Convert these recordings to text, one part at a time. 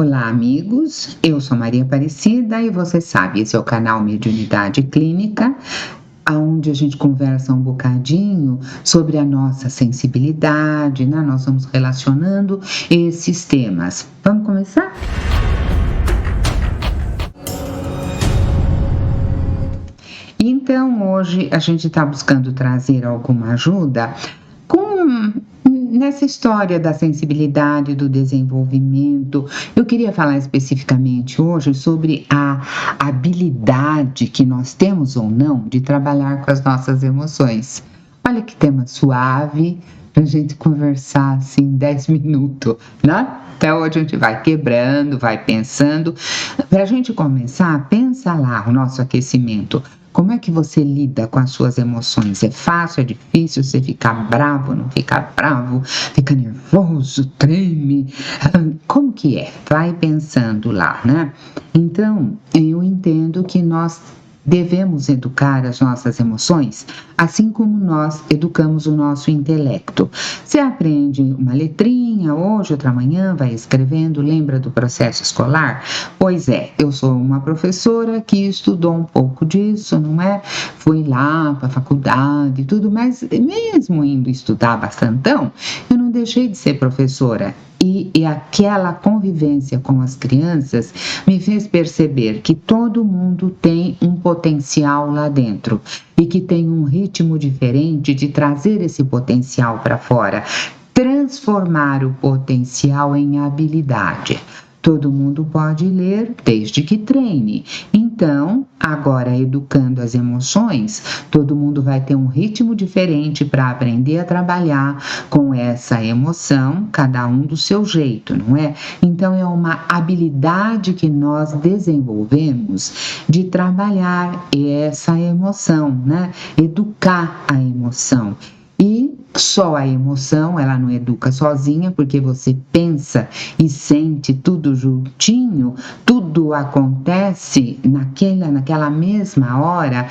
Olá, amigos. Eu sou Maria Aparecida e você sabe, esse é o canal Mediunidade Clínica, onde a gente conversa um bocadinho sobre a nossa sensibilidade, né? Nós vamos relacionando esses temas. Vamos começar? Então, hoje a gente está buscando trazer alguma ajuda com nessa história da sensibilidade, do desenvolvimento. Eu queria falar especificamente hoje sobre a habilidade que nós temos ou não de trabalhar com as nossas emoções. Olha que tema suave para a gente conversar assim 10 minutos, né? Até hoje a gente vai quebrando, vai pensando. Para a gente começar, pensa lá o nosso aquecimento. Como é que você lida com as suas emoções? É fácil, é difícil? Você fica bravo, não fica bravo? Fica nervoso, treme? Como que é? Vai pensando lá, né? Então, eu entendo que nós devemos educar as nossas emoções, assim como nós educamos o nosso intelecto. Você aprende uma letrinha hoje, outra manhã, vai escrevendo, lembra do processo escolar? Pois é, eu sou uma professora que estudou um pouco disso, não é? Fui lá para a faculdade e tudo, mas mesmo indo estudar bastantão, eu não deixei de ser professora. E aquela convivência com as crianças me fez perceber que todo mundo tem um potencial lá dentro e que tem um ritmo diferente de trazer esse potencial para fora, transformar o potencial em habilidade. Todo mundo pode ler desde que treine. Então, agora educando as emoções, todo mundo vai ter um ritmo diferente para aprender a trabalhar com essa emoção, cada um do seu jeito, não é? Então, é uma habilidade que nós desenvolvemos de trabalhar essa emoção, né? Educar a emoção. E só a emoção, ela não educa sozinha, porque você pensa e sente tudo juntinho, tudo acontece naquela mesma hora,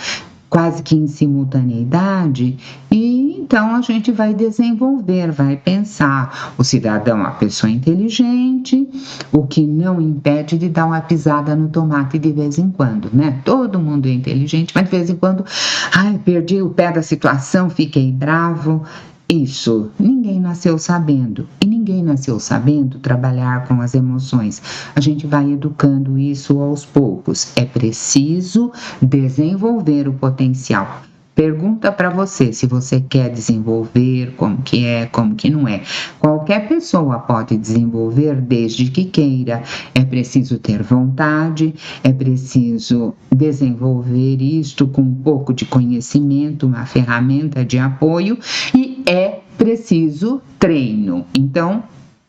quase que em simultaneidade, e então a gente vai desenvolver, vai pensar. O cidadão, a pessoa inteligente, o que não impede de dar uma pisada no tomate de vez em quando, né? Todo mundo é inteligente, mas de vez em quando, ai, perdi o pé da situação, fiquei bravo. Isso, ninguém nasceu sabendo. E ninguém nasceu sabendo trabalhar com as emoções. A gente vai educando isso aos poucos. É preciso desenvolver o potencial. Pergunta para você se você quer desenvolver, como que é, como que não é. Qualquer pessoa pode desenvolver desde que queira. É preciso ter vontade, é preciso desenvolver isto com um pouco de conhecimento, uma ferramenta de apoio e é preciso treino. Então,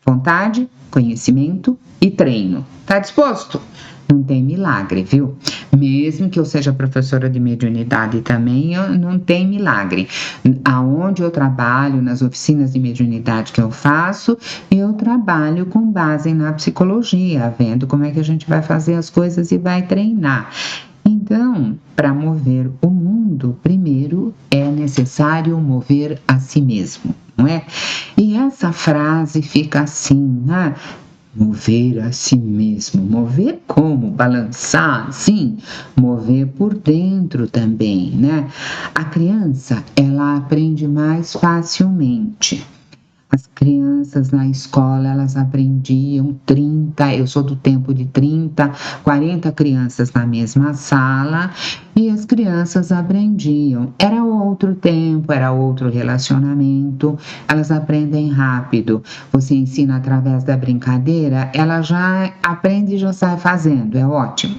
vontade, conhecimento e treino. Tá disposto? Não tem milagre, viu? Mesmo que eu seja professora de mediunidade também, não tem milagre. Aonde eu trabalho, nas oficinas de mediunidade que eu faço, eu trabalho com base na psicologia, vendo como é que a gente vai fazer as coisas e vai treinar. Então, para mover o mundo, primeiro é necessário mover a si mesmo, não é? E essa frase fica assim, né? Mover a si mesmo. Mover como? Balançar, sim. Mover por dentro também, né? A criança, ela aprende mais facilmente. As crianças na escola, elas aprendiam 30, eu sou do tempo de 30, 40 crianças na mesma sala e as crianças aprendiam. Era outro tempo, era outro relacionamento, elas aprendem rápido. Você ensina através da brincadeira, ela já aprende e já sai fazendo, é ótimo.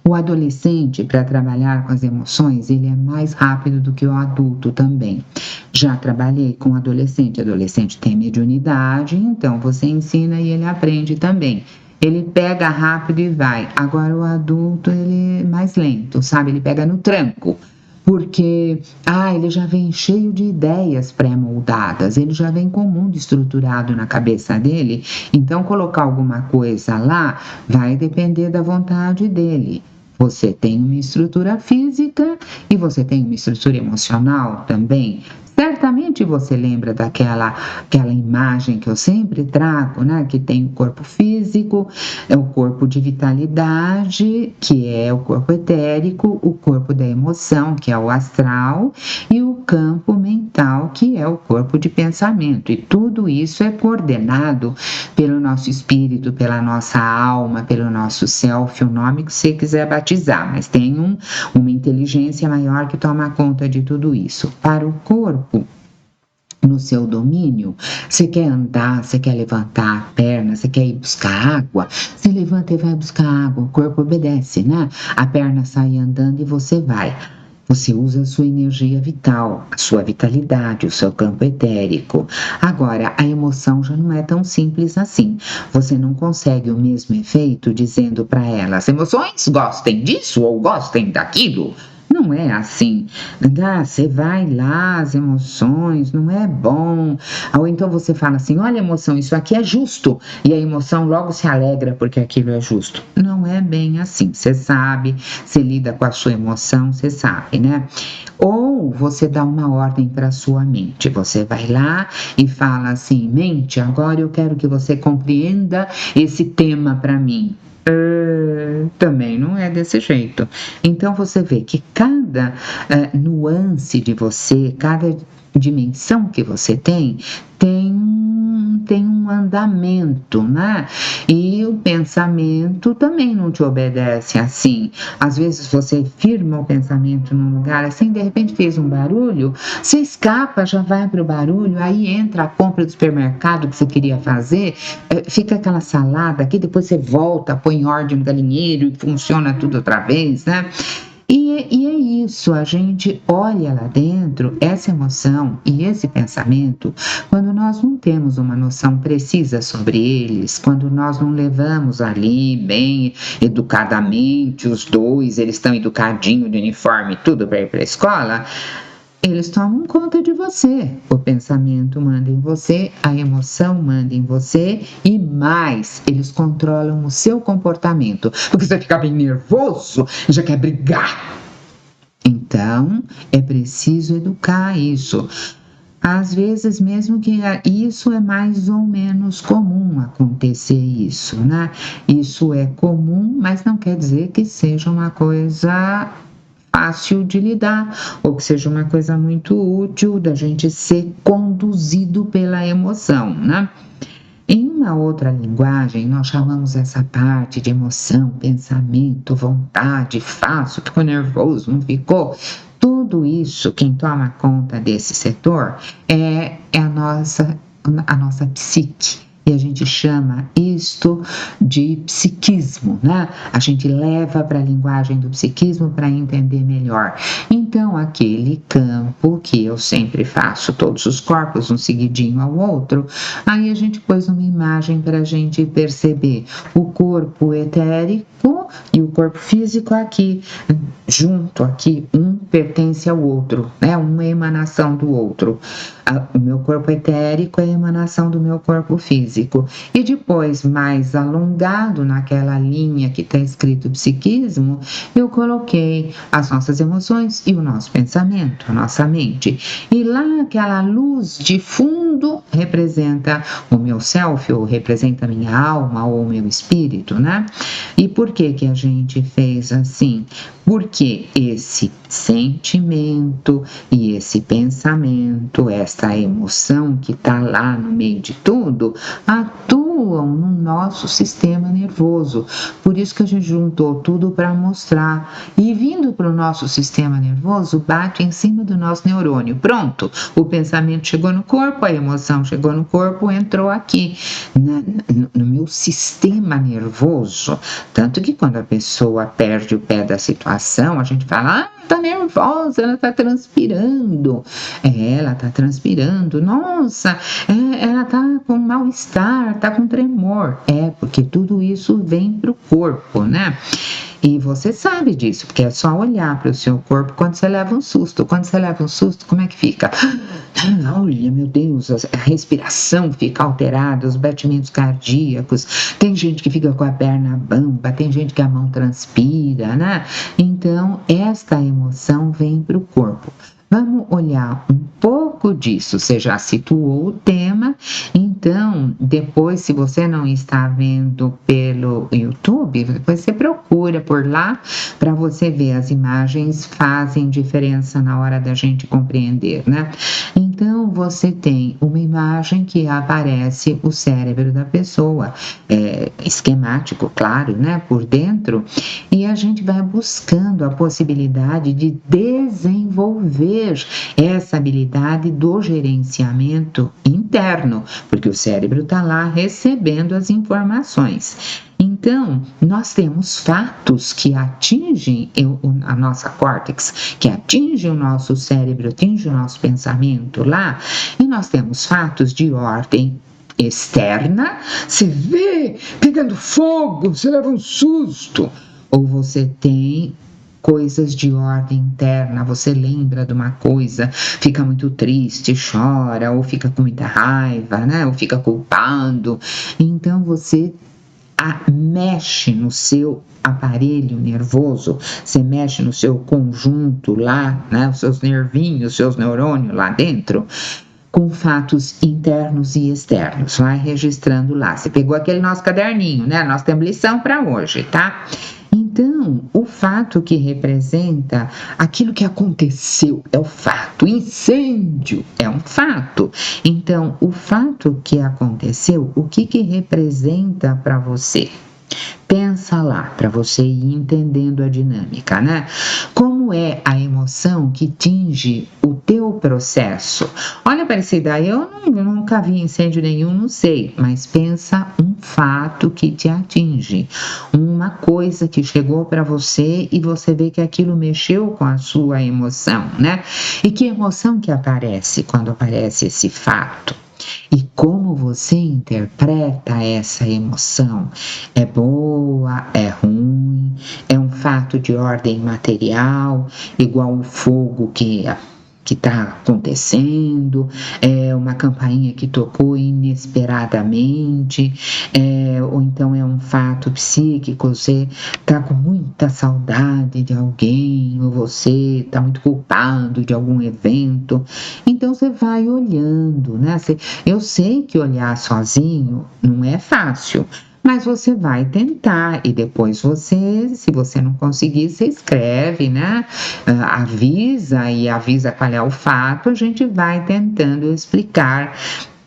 O adolescente, para trabalhar com as emoções, ele é mais rápido do que o adulto também. Já trabalhei com adolescente tem mediunidade, então você ensina e ele aprende também. Ele pega rápido e vai. Agora o adulto, ele é mais lento, sabe? Ele pega no tranco. Porque ele já vem cheio de ideias pré-moldadas, ele já vem com o mundo estruturado na cabeça dele, então colocar alguma coisa lá vai depender da vontade dele. Você tem uma estrutura física e você tem uma estrutura emocional também. Certamente você lembra aquela imagem que eu sempre trago, né? Que tem o corpo físico, é o corpo de vitalidade, que é o corpo etérico, o corpo da emoção, que é o astral, e o campo mental, que é o corpo de pensamento. E tudo isso é coordenado pelo nosso espírito, pela nossa alma, pelo nosso self, o nome que você quiser batizar, mas tem uma inteligência maior que toma conta de tudo isso. Para o corpo, no seu domínio, você quer andar, você quer levantar a perna, você quer ir buscar água, você levanta e vai buscar água, o corpo obedece, né? A perna sai andando e você vai. Você usa a sua energia vital, a sua vitalidade, o seu campo etérico. Agora, a emoção já não é tão simples assim. Você não consegue o mesmo efeito dizendo para ela: as emoções gostem disso ou gostem daquilo. Não é assim. Você vai lá, as emoções, não é bom. Ou então você fala assim: olha, emoção, isso aqui é justo. E a emoção logo se alegra porque aquilo é justo. Não é bem assim. Você sabe, você lida com a sua emoção, você sabe, né? Ou você dá uma ordem para a sua mente. Você vai lá e fala assim: mente, agora eu quero que você compreenda esse tema para mim. Também não é desse jeito. Então você vê que cada nuance de você, cada dimensão que você tem um andamento, né? E o pensamento também não te obedece assim. Às vezes você firma o pensamento num lugar assim, de repente fez um barulho, você escapa, já vai para o barulho, aí entra a compra do supermercado que você queria fazer, fica aquela salada aqui, depois você volta, põe em ordem no galinheiro e funciona tudo outra vez, né? E é isso, a gente olha lá dentro essa emoção e esse pensamento quando nós não temos uma noção precisa sobre eles, quando nós não levamos ali bem educadamente os dois, eles estão educadinhos de uniforme, tudo para ir para a escola. Eles tomam conta de você. O pensamento manda em você, a emoção manda em você e mais, eles controlam o seu comportamento. Porque você fica bem nervoso e já quer brigar. Então, é preciso educar isso. Às vezes, mesmo que isso é mais ou menos comum acontecer isso, né? Isso é comum, mas não quer dizer que seja uma coisa fácil de lidar, ou que seja uma coisa muito útil da gente ser conduzido pela emoção, né? Em uma outra linguagem, nós chamamos essa parte de emoção, pensamento, vontade, faço, ficou nervoso, não ficou? Tudo isso, quem toma conta desse setor é a nossa psique. E a gente chama isto de psiquismo, né? A gente leva para a linguagem do psiquismo para entender melhor. Então, aquele campo que eu sempre faço, todos os corpos, um seguidinho ao outro, aí a gente pôs uma imagem para a gente perceber o corpo etérico e o corpo físico aqui, junto aqui, um pertence ao outro, né? Uma é emanação do outro. O meu corpo etérico é a emanação do meu corpo físico. E depois, mais alongado naquela linha que está escrito psiquismo, eu coloquei as nossas emoções e o nosso pensamento, a nossa mente. E lá aquela luz de fundo representa o meu self, ou representa a minha alma, ou o meu espírito, né? E por que a gente fez assim? Porque esse sentimento e esse pensamento, esta emoção que está lá no meio de tudo, atuam no nosso sistema nervoso. Por isso que a gente juntou tudo para mostrar. E vindo para o nosso sistema nervoso, bate em cima do nosso neurônio. Pronto, o pensamento chegou no corpo, a emoção chegou no corpo, entrou aqui, no meu sistema nervoso. Tanto que quando a pessoa perde o pé da situação, a gente fala: tá nervosa, ela tá transpirando. Ela tá transpirando. Nossa, ela tá com mal-estar, tá com tremor. Porque tudo isso vem pro corpo, né? E você sabe disso, porque é só olhar para o seu corpo quando você leva um susto. Quando você leva um susto, como é que fica? Olha, meu Deus, a respiração fica alterada, os batimentos cardíacos. Tem gente que fica com a perna bamba, tem gente que a mão transpira, né? Então, esta emoção vem para o corpo. Vamos olhar um pouco disso. Você já situou o tema, então depois, se você não está vendo pelo YouTube, depois você procura por lá para você ver. As imagens fazem diferença na hora da gente compreender, né? Então você tem uma imagem que aparece o cérebro da pessoa, esquemático, claro, né? Por dentro, e a gente vai buscando a possibilidade de desenvolver essa habilidade do gerenciamento interno, porque o cérebro está lá recebendo as informações. Então, nós temos fatos que atingem a nossa córtex, que atingem o nosso cérebro, atingem o nosso pensamento lá, e nós temos fatos de ordem externa. Você vê pegando fogo, você leva um susto, ou você tem coisas de ordem interna, você lembra de uma coisa, fica muito triste, chora, ou fica com muita raiva, né? Ou fica culpando. Então você mexe no seu aparelho nervoso, você mexe no seu conjunto lá, né? Os seus nervinhos, os seus neurônios lá dentro, com fatos internos e externos. Vai registrando lá. Você pegou aquele nosso caderninho, né? Nós temos lição para hoje, tá? Então, o fato que representa aquilo que aconteceu é o fato. Incêndio é um fato. Então, o fato que aconteceu, o que representa para você? Pensa lá, para você ir entendendo a dinâmica, né? Como é a emoção que tinge o teu processo? Olha para esse daí, eu nunca vi incêndio nenhum, não sei, mas pensa um fato que te atinge, uma coisa que chegou para você e você vê que aquilo mexeu com a sua emoção, né? E que emoção que aparece quando aparece esse fato? E como você interpreta essa emoção? É boa? É ruim? É um fato de ordem material, igual o fogo que está acontecendo, é uma campainha que tocou inesperadamente, ou então é um fato psíquico, você está com muita saudade de alguém, ou você está muito culpado de algum evento. Então você vai olhando, né? Eu sei que olhar sozinho não é fácil, mas você vai tentar e depois se você não conseguir, você escreve, né? Avisa qual é o fato, a gente vai tentando explicar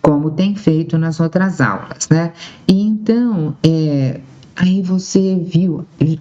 como tem feito nas outras aulas, né? E então, aí você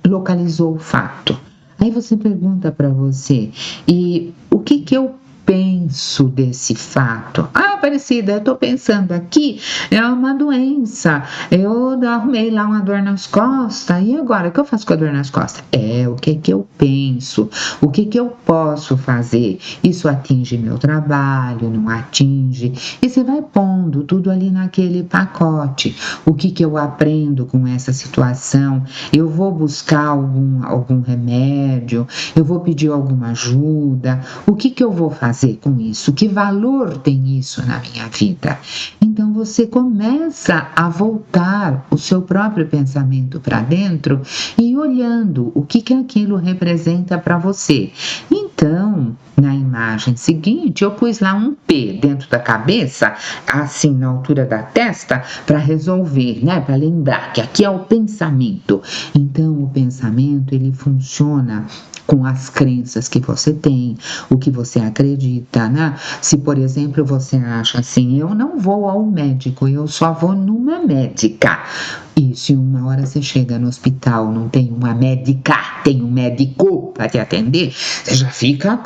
localizou o fato. Aí você pergunta para você, e o que eu penso desse fato? Aparecida, eu estou pensando aqui, é uma doença, eu arrumei lá uma dor nas costas, e agora, o que eu faço com a dor nas costas? O que eu penso? O que eu posso fazer? Isso atinge meu trabalho, não atinge? E você vai pondo tudo ali naquele pacote. O que eu aprendo com essa situação? Eu vou buscar algum remédio? Eu vou pedir alguma ajuda? O que eu vou fazer com isso? Que valor tem isso na minha vida? Então você começa a voltar o seu próprio pensamento para dentro e olhando o que aquilo representa para você. Então, na imagem seguinte, eu pus lá um P dentro da cabeça, assim na altura da testa, para resolver, né? Para lembrar que aqui é o pensamento. Então, o pensamento ele funciona com as crenças que você tem, o que você acredita, né? Se, por exemplo, você acha assim, eu não vou ao médico, eu só vou numa médica. E se uma hora você chega no hospital, não tem uma médica, tem um médico para te atender, você já fica,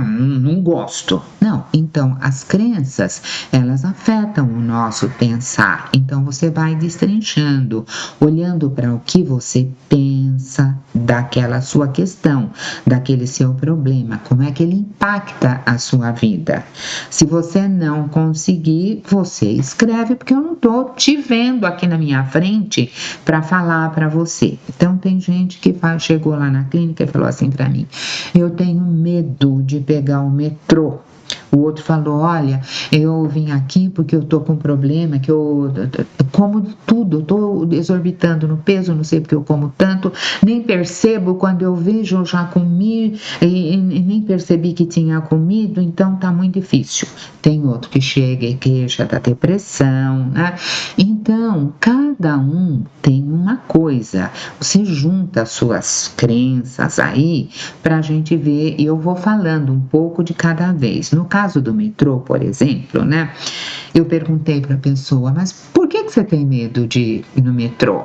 não gosto. Não, então as crenças, elas afetam o nosso pensar. Então você vai destrinchando, olhando para o que você pensa daquela sua questão, daquele seu problema, como é que ele impacta a sua vida. Se você não conseguir, você escreve, porque eu não estou te vendo aqui na minha frente para falar para você. Então tem gente que chegou lá na clínica e falou assim para mim, eu tenho medo de pegar o metrô. O outro falou: olha, eu vim aqui porque eu tô com um problema, que eu como tudo, eu tô exorbitando no peso, não sei porque eu como tanto, nem percebo, quando eu vejo eu já comi e nem percebi que tinha comido, então tá muito difícil. Tem outro que chega e queixa da depressão, né? Então, cada um tem uma coisa. Você junta as suas crenças aí para a gente ver, e eu vou falando um pouco de cada vez. No caso do metrô, por exemplo, né? Eu perguntei para a pessoa: mas por que você tem medo de ir no metrô?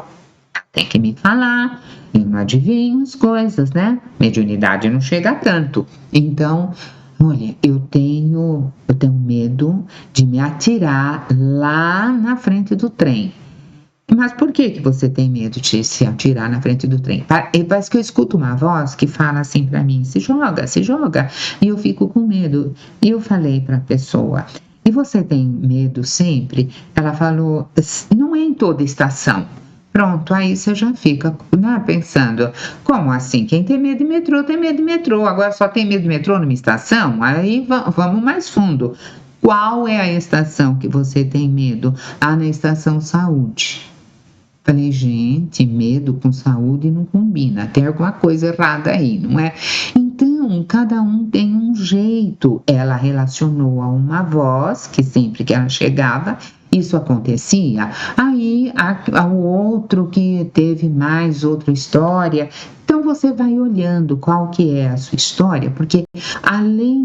Tem que me falar, eu não adivinho as coisas, né? Mediunidade não chega a tanto. Então, olha, eu tenho medo de me atirar lá na frente do trem. Mas por que você tem medo de se atirar na frente do trem? Parece que eu escuto uma voz que fala assim para mim: se joga, se joga. E eu fico com medo. E eu falei para a pessoa: e você tem medo sempre? Ela falou: não é em toda estação. Pronto, aí você já fica, né, pensando: como assim? Quem tem medo de metrô tem medo de metrô. Agora só tem medo de metrô numa estação? Aí vamos mais fundo. Qual é a estação que você tem medo? Ah, na estação saúde. Falei: gente, medo com saúde não combina, tem alguma coisa errada aí, não é? Então, cada um tem um jeito. Ela relacionou a uma voz que sempre que ela chegava, isso acontecia. Aí, ao outro que teve mais outra história. Então, você vai olhando qual que é a sua história, porque além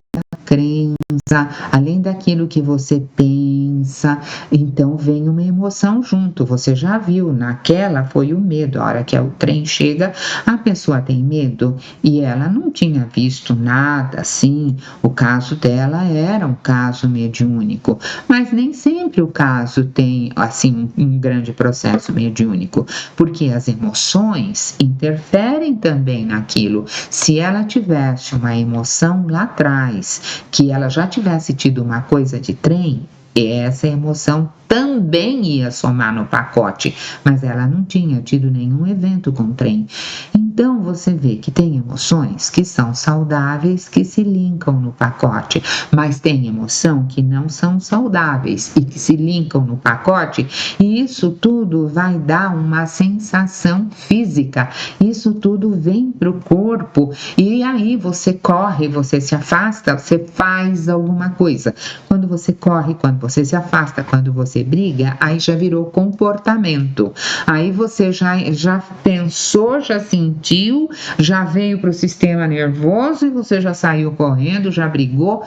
crença, além daquilo que você pensa, então vem uma emoção junto. Você já viu, naquela foi o medo. A hora que o trem chega, a pessoa tem medo e ela não tinha visto nada assim. O caso dela era um caso mediúnico, mas nem sempre o caso tem assim um grande processo mediúnico, porque as emoções interferem também naquilo. Se ela tivesse uma emoção lá atrás, que ela já tivesse tido uma coisa de trem, essa emoção também ia somar no pacote, mas ela não tinha tido nenhum evento com trem. Então você vê que tem emoções que são saudáveis, que se linkam no pacote, mas tem emoção que não são saudáveis e que se linkam no pacote, e isso tudo vai dar uma sensação física, isso tudo vem para o corpo, e aí você corre, você se afasta, você faz alguma coisa. Quando você corre, quando você se afasta, quando você briga, aí já virou comportamento. Aí você já pensou, já sentiu, já veio para o sistema nervoso e você já saiu correndo, já brigou,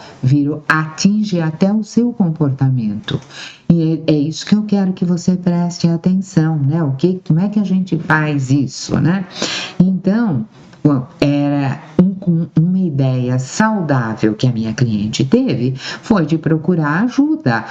atinge até o seu comportamento. E é isso que eu quero que você preste atenção, né? Como é que a gente faz isso, né? Então, era uma ideia saudável que a minha cliente teve, foi de procurar ajuda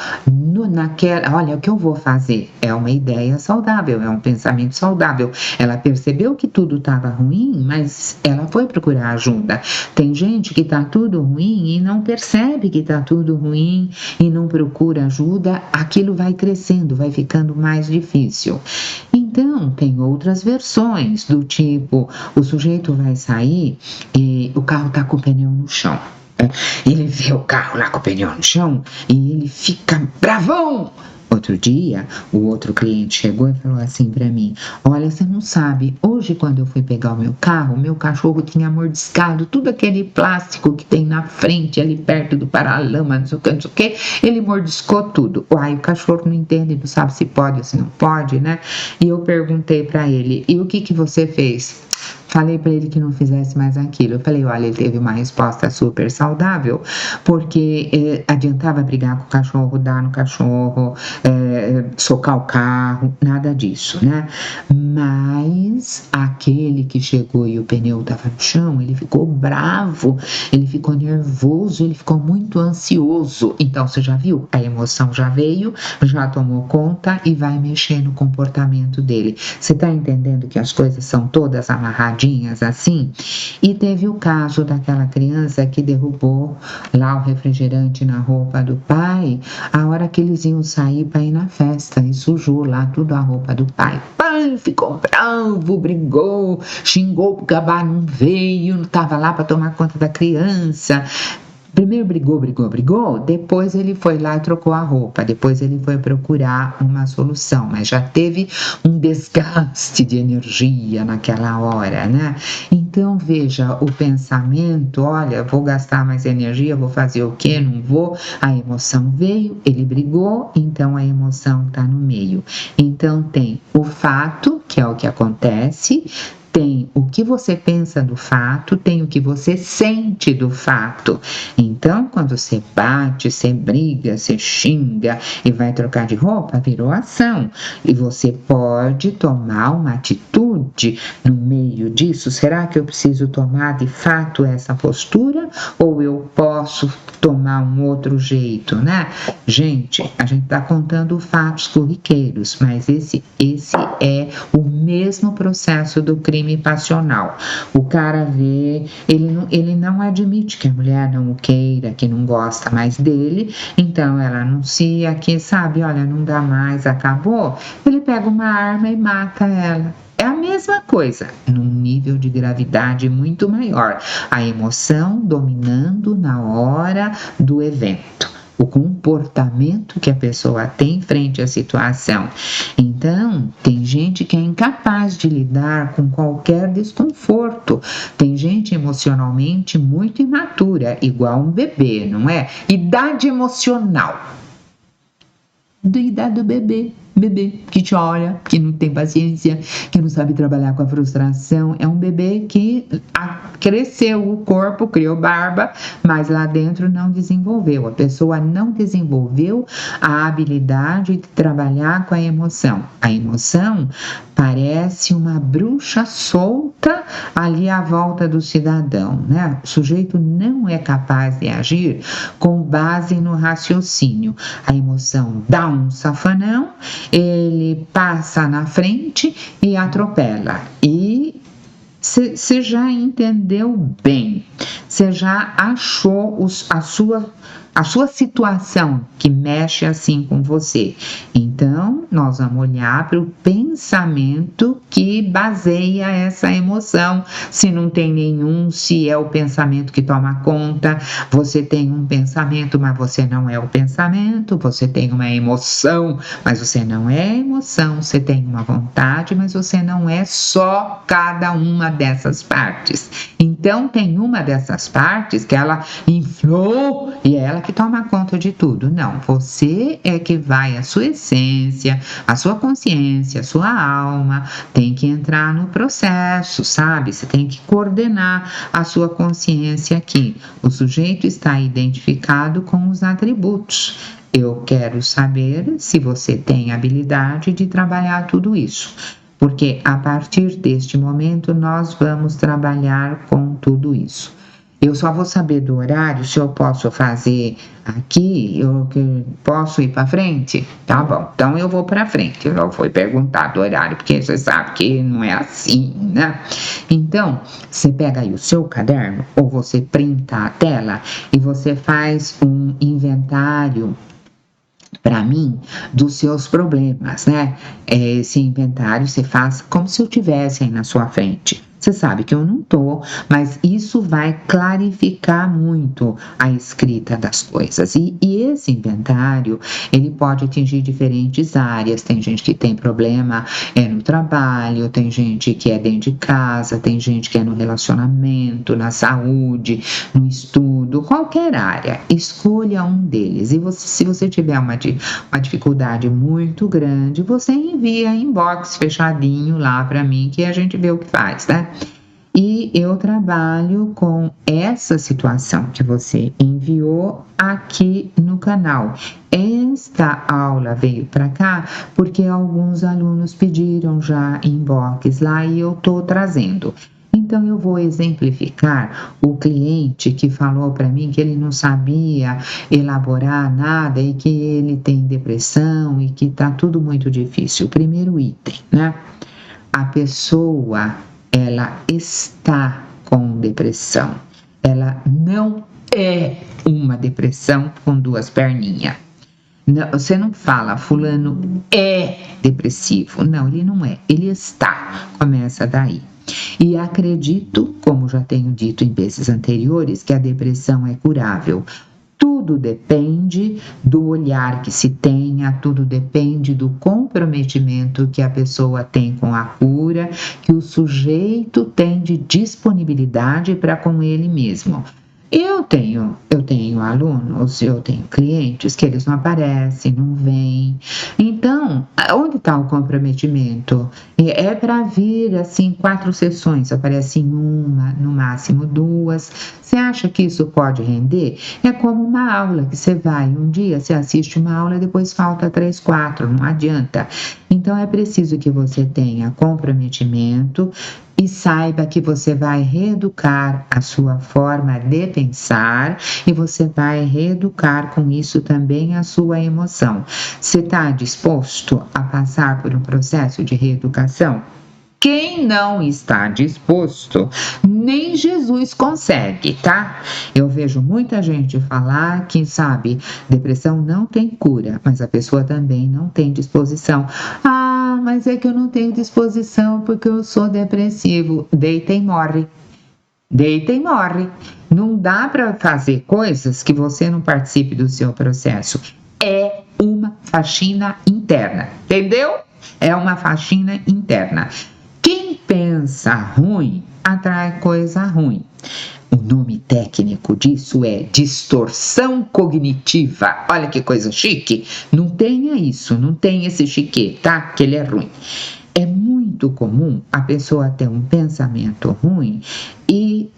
olha, o que eu vou fazer é uma ideia saudável, é um pensamento saudável. Ela percebeu que tudo estava ruim, mas ela foi procurar ajuda. Tem gente que está tudo ruim e não percebe que está tudo ruim e não procura ajuda, aquilo vai crescendo, vai ficando mais difícil. Então, tem outras versões do tipo: o sujeito vai sair e o carro está com o pneu no chão. Ele vê o carro lá com o pneu no chão e ele fica bravão. Outro dia, o outro cliente chegou e falou assim para mim: olha, você não sabe, hoje quando eu fui pegar o meu carro, meu cachorro tinha mordiscado tudo aquele plástico que tem na frente, ali perto do paralama, não sei o que, ele mordiscou tudo. Uai, o cachorro não entende, não sabe se pode ou se não pode, né? E eu perguntei para ele: e o que você fez? Falei para ele que não fizesse mais aquilo. Eu falei: olha, ele teve uma resposta super saudável, porque adiantava brigar com o cachorro, dar no cachorro, socar o carro, nada disso, né? Mas aquele que chegou e o pneu estava no chão, ele ficou bravo, ele ficou nervoso, ele ficou muito ansioso. Então, você já viu? A emoção já veio, já tomou conta e vai mexer no comportamento dele. Você está entendendo que as coisas são todas amarradinhas assim? E teve o caso daquela criança que derrubou lá o refrigerante na roupa do pai, a hora que eles iam sair para ir na festa, e sujou lá tudo a roupa do pai. Pai ficou bravo, brigou, xingou porque o babá não veio, não estava lá para tomar conta da criança. Primeiro brigou, depois ele foi lá e trocou a roupa, depois ele foi procurar uma solução, mas já teve um desgaste de energia naquela hora, né? Então veja, o pensamento, olha, vou gastar mais energia, vou fazer o quê? Não vou. A emoção veio, ele brigou, então a emoção está no meio. Então tem o fato, que é o que acontece, tem o que você pensa do fato, tem o que você sente do fato. Então, quando você bate, você briga, você xinga e vai trocar de roupa, virou ação. E você pode tomar uma atitude no meio disso. Será que eu preciso tomar de fato essa postura ou eu posso tomar um outro jeito, né? Gente, a gente está contando fatos corriqueiros, mas esse é o mesmo processo do crime passional. O cara vê, ele não admite que a mulher não o queira, que não gosta mais dele, então ela anuncia que, sabe, olha, não dá mais, acabou. Ele pega uma arma e mata ela. É a mesma coisa, num nível de gravidade muito maior. A emoção dominando na hora do evento. O comportamento que a pessoa tem frente à situação. Então, tem gente que é incapaz de lidar com qualquer desconforto. Tem gente emocionalmente muito imatura, igual um bebê, não é? Idade emocional. Da idade do bebê que te olha, que não tem paciência, que não sabe trabalhar com a frustração. É um bebê que cresceu o corpo, criou barba, mas lá dentro não desenvolveu. A pessoa não desenvolveu a habilidade de trabalhar com a emoção. A emoção parece uma bruxa solta ali à volta do cidadão, né? O sujeito não é capaz de agir com base no raciocínio. A emoção dá um safanão, ele passa na frente e atropela. E você já entendeu bem, você já achou a sua situação que mexe assim com você. Então, nós vamos olhar para o pensamento que baseia essa emoção. Se não tem nenhum, se é o pensamento que toma conta, você tem um pensamento, mas você não é o pensamento, você tem uma emoção, mas você não é a emoção, você tem uma vontade, mas você não é só cada uma dessas partes. Então, tem uma dessas partes que ela inflou e é ela que toma conta de tudo. Não, você é que vai, a sua essência, a sua consciência, a sua alma tem que entrar no processo, sabe? Você tem que coordenar a sua consciência aqui. O sujeito está identificado com os atributos. Eu quero saber se você tem habilidade de trabalhar tudo isso. Porque a partir deste momento nós vamos trabalhar com tudo isso. Eu só vou saber do horário se eu posso fazer aqui, eu posso ir para frente? Tá bom, então eu vou para frente. Eu não fui perguntar do horário, porque você sabe que não é assim, né? Então, você pega aí o seu caderno, ou você printa a tela e você faz um inventário para mim, dos seus problemas, né? Esse inventário você faz como se eu tivesse aí na sua frente. Você sabe que eu não tô, mas isso vai clarificar muito a escrita das coisas. E esse inventário, ele pode atingir diferentes áreas. Tem gente que tem problema no trabalho, tem gente que é dentro de casa, tem gente que é no relacionamento, na saúde, no estudo, qualquer área. Escolha um deles. E se você tiver uma dificuldade muito grande, você envia inbox fechadinho lá para mim que a gente vê o que faz, né? E eu trabalho com essa situação que você enviou aqui no canal. Esta aula veio para cá porque alguns alunos pediram já inbox lá e eu estou trazendo. Então, eu vou exemplificar o cliente que falou para mim que ele não sabia elaborar nada e que ele tem depressão e que está tudo muito difícil. O primeiro item, né? A pessoa, ela está com depressão. Ela não é uma depressão com duas perninhas. Não, você não fala, fulano é depressivo. Não, ele não é, ele está. Começa daí. E acredito, como já tenho dito em vezes anteriores, que a depressão é curável. Tudo depende do olhar que se tenha, tudo depende do comprometimento que a pessoa tem com a cura, que o sujeito tem de disponibilidade para com ele mesmo. Eu tenho alunos, eu tenho clientes que eles não aparecem, não vêm. Então, onde está o comprometimento? É para vir assim 4 sessões, aparece em uma, no máximo 2. Você acha que isso pode render? É como uma aula que você vai, um dia você assiste uma aula, depois falta 3, 4, não adianta. Então é preciso que você tenha comprometimento e saiba que você vai reeducar a sua forma de pensar e você vai reeducar com isso também a sua emoção. Você está disposto a passar por um processo de reeducação? Quem não está disposto, nem Jesus consegue, tá? Eu vejo muita gente falar que, sabe, depressão não tem cura, mas a pessoa também não tem disposição. Ah, mas é que eu não tenho disposição porque eu sou depressivo. Deita e morre. Deita e morre. Não dá para fazer coisas que você não participe do seu processo. É uma faxina interna, entendeu? É uma faxina interna. Quem pensa ruim atrai coisa ruim. O nome técnico disso é distorção cognitiva. Olha que coisa chique. Não tenha isso, não tem esse chique, tá? Que ele é ruim. É muito comum a pessoa ter um pensamento ruim e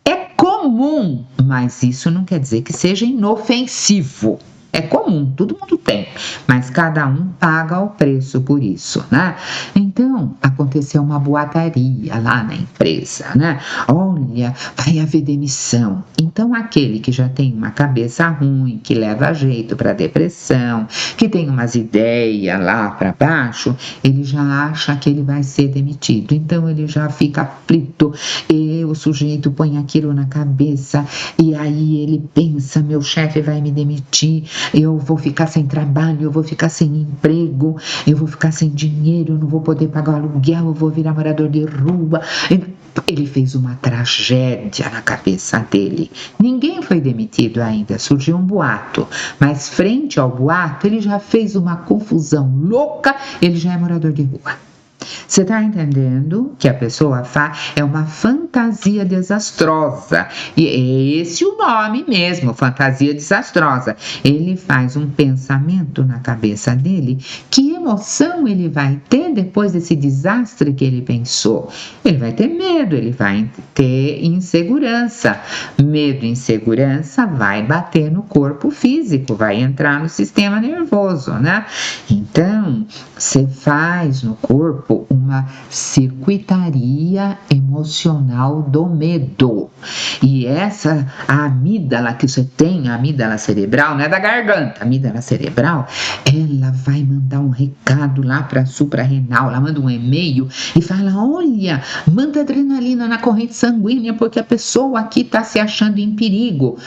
é comum, mas isso não quer dizer que seja inofensivo. É comum, todo mundo tem, mas cada um paga o preço por isso, né? Então, aconteceu uma boataria lá na empresa, né? Olha, vai haver demissão. Então, aquele que já tem uma cabeça ruim, que leva jeito para depressão, que tem umas ideias lá para baixo, ele já acha que ele vai ser demitido. Então, ele já fica aflito e o sujeito põe aquilo na cabeça e aí ele pensa, meu chefe vai me demitir, eu vou ficar sem trabalho, eu vou ficar sem emprego, eu vou ficar sem dinheiro, eu não vou poder pagar o aluguel, eu vou virar morador de rua. Ele fez uma tragédia na cabeça dele. Ninguém foi demitido ainda, surgiu um boato, mas frente ao boato ele já fez uma confusão louca, ele já é morador de rua. Você está entendendo que a pessoa é uma fantasia desastrosa. E é esse o nome mesmo, fantasia desastrosa. Ele faz um pensamento na cabeça dele. Que emoção ele vai ter depois desse desastre que ele pensou? Ele vai ter medo, ele vai ter insegurança. Medo e insegurança vai bater no corpo físico, vai entrar no sistema nervoso, né? Então, você faz no corpo uma circuitaria emocional do medo. E essa a amígdala que você tem, a amígdala cerebral, não é da garganta, a amígdala cerebral, ela vai mandar um recado lá para a suprarrenal, ela manda um e-mail e fala, olha, manda adrenalina na corrente sanguínea porque a pessoa aqui está se achando em perigo.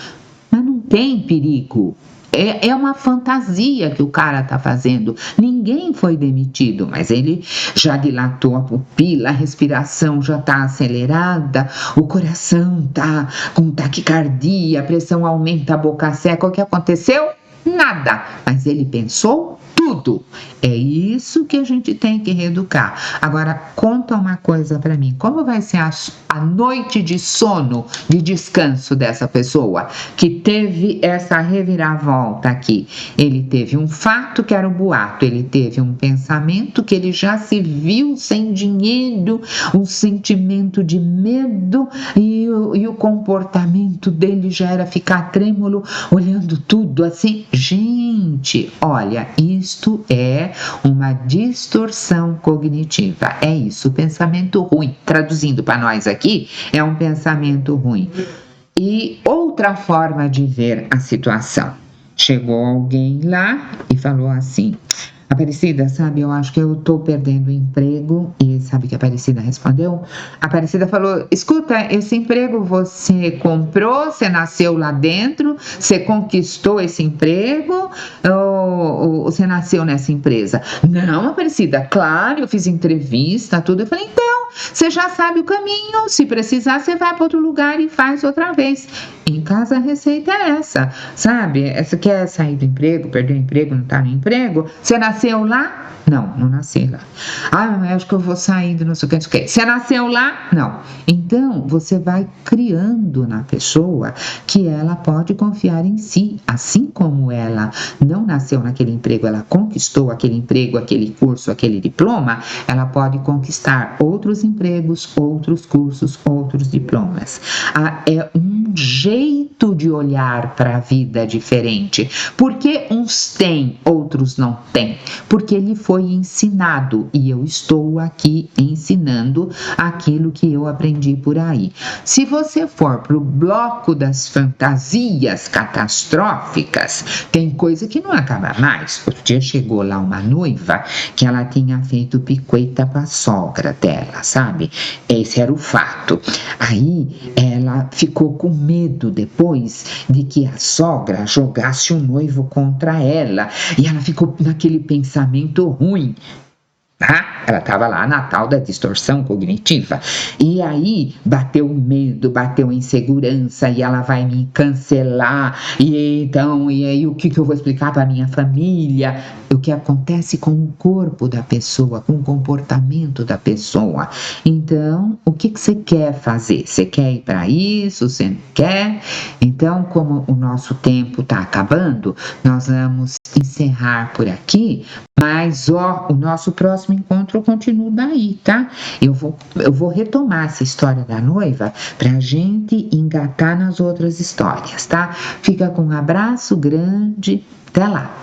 Mas não tem perigo. É uma fantasia que o cara está fazendo. Ninguém foi demitido, mas ele já dilatou a pupila, a respiração já está acelerada, o coração está com taquicardia, a pressão aumenta, a boca seca. O que aconteceu? Nada. Mas ele pensou tudo. É isso que a gente tem que reeducar. Agora, conta uma coisa para mim. Como vai ser a noite de sono, de descanso dessa pessoa que teve essa reviravolta aqui? Ele teve um fato que era o boato. Ele teve um pensamento que ele já se viu sem dinheiro, um sentimento de medo e o comportamento dele já era ficar trêmulo, olhando tudo assim. Gente, olha, isto é uma distorção cognitiva. É isso, pensamento ruim. Traduzindo para nós aqui, é um pensamento ruim. E outra forma de ver a situação. Chegou alguém lá e falou assim, Aparecida, sabe, eu acho que eu tô perdendo o emprego e sabe que Aparecida respondeu? A Aparecida falou: escuta, esse emprego você comprou, você nasceu lá dentro, você conquistou esse emprego ou você nasceu nessa empresa? Não, Aparecida, claro, eu fiz entrevista, tudo. Eu falei: então, você já sabe o caminho, se precisar, você vai para outro lugar e faz outra vez. Em casa a receita é essa, sabe? Você quer sair do emprego, perder o emprego, não tá no emprego? Você nasceu lá? Não, não nasci lá. Ah, eu acho que eu vou saindo, não sei o que, não sei o que. Você nasceu lá? Não. Então, você vai criando na pessoa que ela pode confiar em si, assim como ela não nasceu naquele emprego, ela conquistou aquele emprego, aquele curso, aquele diploma, ela pode conquistar outros empregos, outros cursos, outros diplomas. É um jeito de olhar para a vida diferente. Porque uns têm, outros não têm? Porque ele foi ensinado e eu estou aqui ensinando aquilo que eu aprendi por aí. Se você for para o bloco das fantasias catastróficas, tem coisa que não acaba mais. Outro dia chegou lá uma noiva que ela tinha feito picueta para a sogra dela, sabe? Esse era o fato. Aí ela ficou com medo depois de que a sogra jogasse o noivo contra ela e ela ficou naquele pensamento ruim. Tá? Ela estava lá na tal da distorção cognitiva. E aí bateu medo, bateu insegurança e ela vai me cancelar. E aí o que eu vou explicar para minha família? O que acontece com o corpo da pessoa, com o comportamento da pessoa. Então, o que você quer fazer? Você quer ir para isso? Você não quer? Então, como o nosso tempo está acabando, nós vamos encerrar por aqui. Mas, o nosso próximo encontro continua daí, tá? Eu vou retomar essa história da noiva pra gente engatar nas outras histórias, tá? Fica com um abraço grande. Até lá!